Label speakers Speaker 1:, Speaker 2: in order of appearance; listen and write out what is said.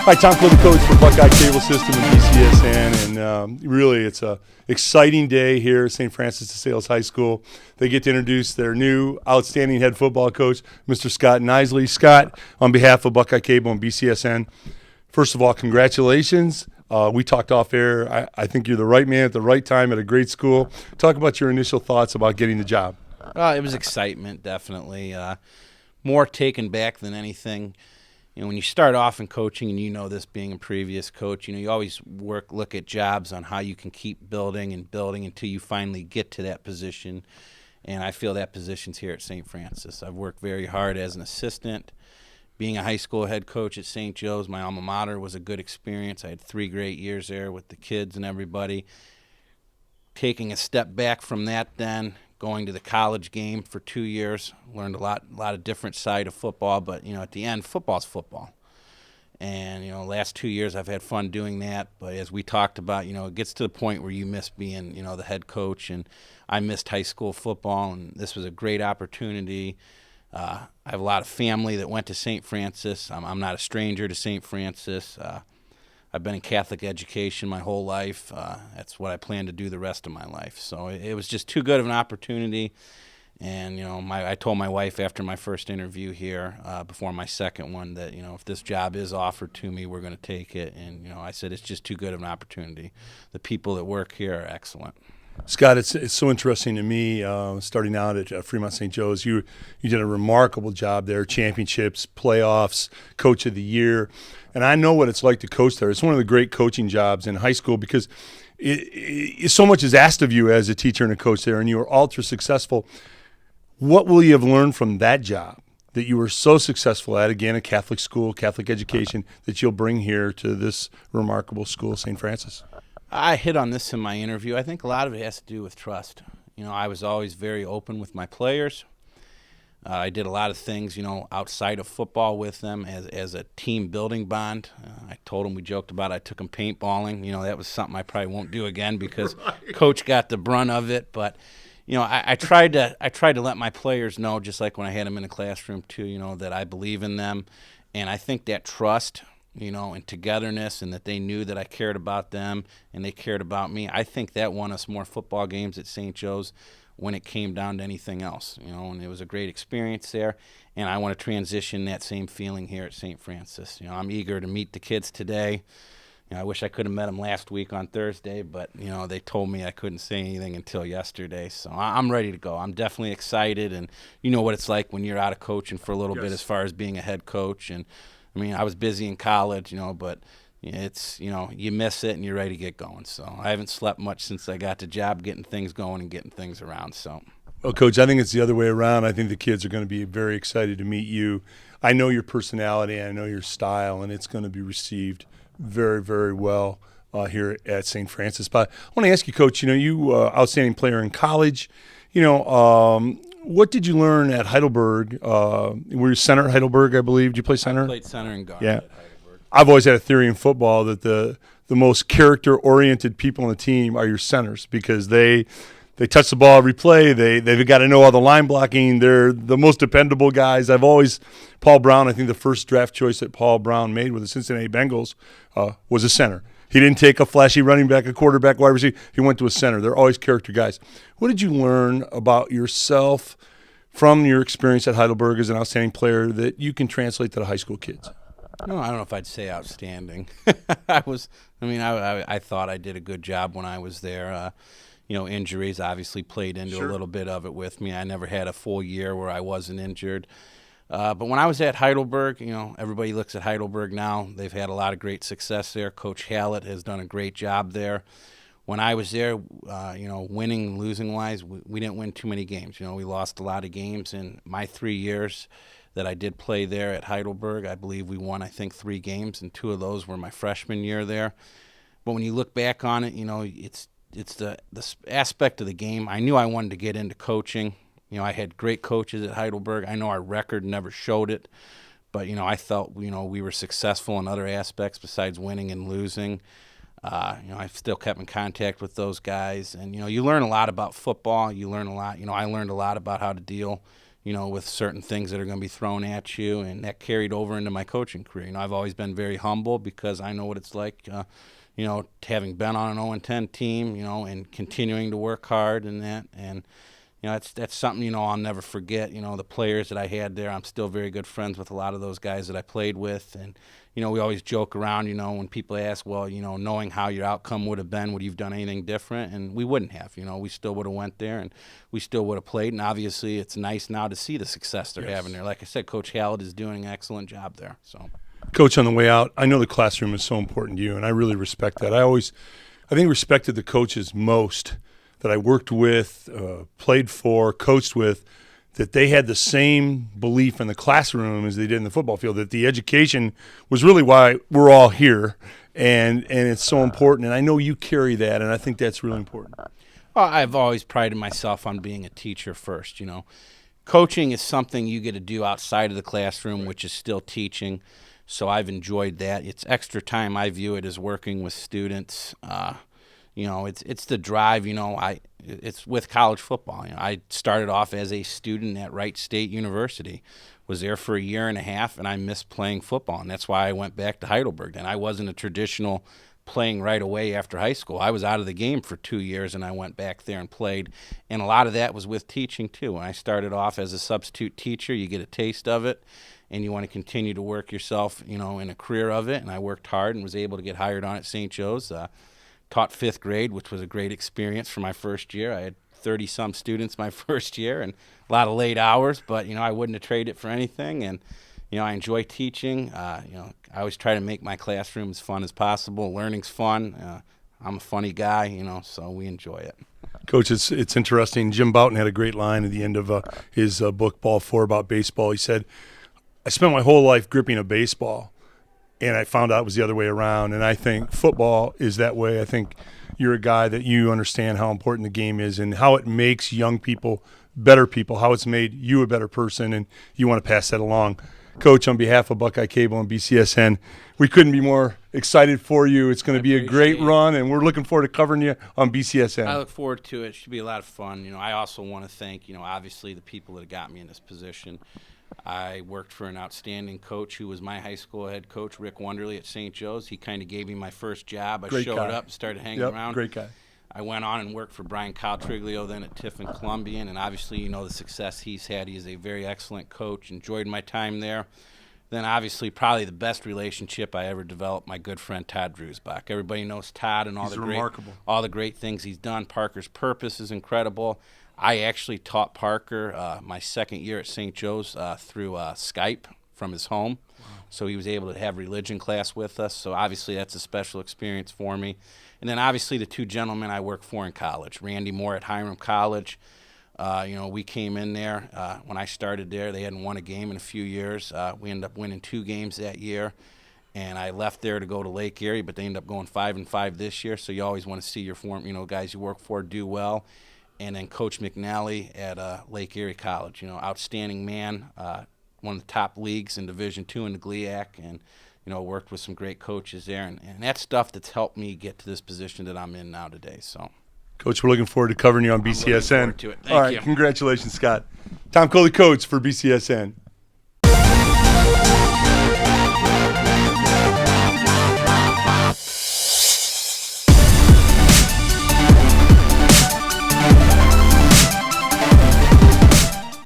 Speaker 1: Hi, Tom Cole, the coach for Buckeye Cable System and BCSN, and really it's a exciting day here at St. Francis de Sales High School. They get to introduce their new outstanding head football coach, Mr. Scott Knisely. Scott, on behalf of Buckeye Cable and BCSN, first of all, congratulations. We talked off air. I think you're the right man at the right time at a great school. Talk about your initial thoughts about getting the job.
Speaker 2: It was excitement, definitely. More taken back than anything. You know, when you start off in coaching, and you know this being a previous coach, you always look at jobs on how you can keep building and building until you finally get to that position. And I feel that position's here at St. Francis. I've worked very hard as an assistant. Being a high school head coach at St. Joe's, my alma mater, was a good experience. I had 3 great years there with the kids and everybody. Taking a step back from that then, going to the college game for 2 years, learned a lot of different side of football, but, at the end, football's football. And, last 2 years I've had fun doing that, but as we talked about, it gets to the point where you miss being, the head coach, and I missed high school football, and this was a great opportunity. I have a lot of family that went to St. Francis. I'm not a stranger to St. Francis. I've been in Catholic education my whole life. That's what I plan to do the rest of my life. So it was just too good of an opportunity. And, I told my wife after my first interview here, before my second one, that, if this job is offered to me, we're going to take it. And, I said it's just too good of an opportunity. The people that work here are excellent.
Speaker 1: Scott, it's so interesting to me, starting out at Fremont St. Joe's. You did a remarkable job there, championships, playoffs, coach of the year. And I know what it's like to coach there. It's one of the great coaching jobs in high school because so much is asked of you as a teacher and a coach there, and you are ultra successful. What will you have learned from that job that you were so successful at, again, a Catholic school, Catholic education, that you'll bring here to this remarkable school, St. Francis?
Speaker 2: I hit on this in my interview. I think a lot of it has to do with trust. I was always very open with my players. I did a lot of things, outside of football with them as a team building bond. I told them, we joked about it, I took them paintballing. That was something I probably won't do again because right. Coach got the brunt of it. But, I tried to let my players know, just like when I had them in the classroom too, that I believe in them. And I think that trust, and togetherness, and that they knew that I cared about them and they cared about me, I think that won us more football games at St. Joe's when it came down to anything else, and it was a great experience there, and I want to transition that same feeling here at St. Francis. I'm eager to meet the kids today. I wish I could have met them last week on Thursday, but, they told me I couldn't say anything until yesterday, so I'm ready to go. I'm definitely excited, and you know what it's like when you're out of coaching for a little bit as far as being a head coach, and, I was busy in college, but it's, you miss it and you're ready to get going. So I haven't slept much since I got the job, getting things going and getting things around. So,
Speaker 1: well, Coach, I think it's the other way around. I think the kids are going to be very excited to meet you. I know your personality, I know your style, and it's going to be received very, very well here at St. Francis. But I want to ask you, Coach, you outstanding player in college. What did you learn at Heidelberg? Were you center at Heidelberg, I believe? Did you play center?
Speaker 2: I played center and guard
Speaker 1: at
Speaker 2: Heidelberg.
Speaker 1: I've always had a theory in football that the most character-oriented people on the team are your centers because they touch the ball every play. They've got to know all the line blocking. They're the most dependable guys. Paul Brown, I think the first draft choice that Paul Brown made with the Cincinnati Bengals was a center. He didn't take a flashy running back, a quarterback, wide receiver. He went to a center. They're always character guys. What did you learn about yourself from your experience at Heidelberg as an outstanding player that you can translate to the high school kids?
Speaker 2: No, I don't know if I'd say outstanding. I thought I did a good job when I was there. Injuries obviously played into a little bit of it with me. I never had a full year where I wasn't injured. But when I was at Heidelberg, everybody looks at Heidelberg now. They've had a lot of great success there. Coach Hallett has done a great job there. When I was there, winning and losing-wise, we didn't win too many games. We lost a lot of games. In my 3 years that I did play there at Heidelberg, I believe we won, 3 games, and 2 of those were my freshman year there. But when you look back on it, it's the aspect of the game. I knew I wanted to get into coaching. I had great coaches at Heidelberg. I know our record never showed it, but, I felt, we were successful in other aspects besides winning and losing. I've still kept in contact with those guys, and, you learn a lot about football. You learn a lot. I learned a lot about how to deal, with certain things that are going to be thrown at you, and that carried over into my coaching career. I've always been very humble because I know what it's like, having been on an 0-10 team, and continuing to work hard and that. And, that's something, I'll never forget. The players that I had there, I'm still very good friends with a lot of those guys that I played with. And, we always joke around, when people ask, well, knowing how your outcome would have been, would you have done anything different? And we wouldn't have. We still would have went there and we still would have played. And obviously it's nice now to see the success they're having there. Like I said, Coach Hallett is doing an excellent job there. So,
Speaker 1: Coach, on the way out, I know the classroom is so important to you, and I really respect that. I think respected the coaches most that I worked with, played for, coached with, that they had the same belief in the classroom as they did in the football field, that the education was really why we're all here, and it's so important. And I know you carry that, and I think that's really important.
Speaker 2: Well, I've always prided myself on being a teacher first. Coaching is something you get to do outside of the classroom, which is still teaching. So I've enjoyed that. It's extra time. I view it as working with students. It's the drive. It's with college football. I started off as a student at Wright State University, was there for a year and a half, and I missed playing football, and that's why I went back to Heidelberg. And I wasn't a traditional playing right away after high school. I was out of the game for 2 years, and I went back there and played. And a lot of that was with teaching too. When I started off as a substitute teacher, you get a taste of it, and you want to continue to work yourself, in a career of it. And I worked hard and was able to get hired on at St. Joe's. Taught 5th grade, which was a great experience for my first year. I had 30-some students my first year and a lot of late hours, but, I wouldn't have traded it for anything. And, I enjoy teaching. I always try to make my classroom as fun as possible. Learning's fun. I'm a funny guy, so we enjoy it.
Speaker 1: Coach, it's interesting. Jim Bouton had a great line at the end of his book, Ball 4, about baseball. He said, I spent my whole life gripping a baseball, and I found out it was the other way around. And I think football is that way. I think you're a guy that you understand how important the game is and how it makes young people better people, how it's made you a better person, and you want to pass that along. Coach, on behalf of Buckeye Cable and BCSN, we couldn't be more excited for you. It's going to be a great run, and we're looking forward to covering you on BCSN.
Speaker 2: I look forward to it. It should be a lot of fun. I also want to thank, obviously the people that got me in this position. I worked for an outstanding coach who was my high school head coach, Rick Wonderly at St. Joe's. He kind of gave me my first job. I showed up, started hanging around.
Speaker 1: Great guy.
Speaker 2: I went on and worked for Brian Caltriglio then at Tiffin Columbian, and obviously the success he's had. He's a very excellent coach. Enjoyed my time there. Then obviously probably the best relationship I ever developed, my good friend Todd Drewsbach. Everybody knows Todd and all the great things he's done. Parker's purpose is incredible. I actually taught Parker my second year at St. Joe's through Skype from his home. Wow. So he was able to have religion class with us. So obviously that's a special experience for me. And then obviously the two gentlemen I work for in college, Randy Moore at Hiram College. We came in there when I started there. They hadn't won a game in a few years. We ended up winning 2 games that year. And I left there to go to Lake Erie, but they ended up going 5-5 this year. So you always want to see your guys you work for do well. And then Coach McNally at Lake Erie College, outstanding man, one of the top leagues in Division II in the GLIAC, and worked with some great coaches there, and that's stuff that's helped me get to this position that I'm in now today. So,
Speaker 1: Coach, we're looking forward to covering you on BCSN.
Speaker 2: I'm looking forward to it. Thank you.
Speaker 1: Congratulations, Scott. Tom Coley, coach for BCSN.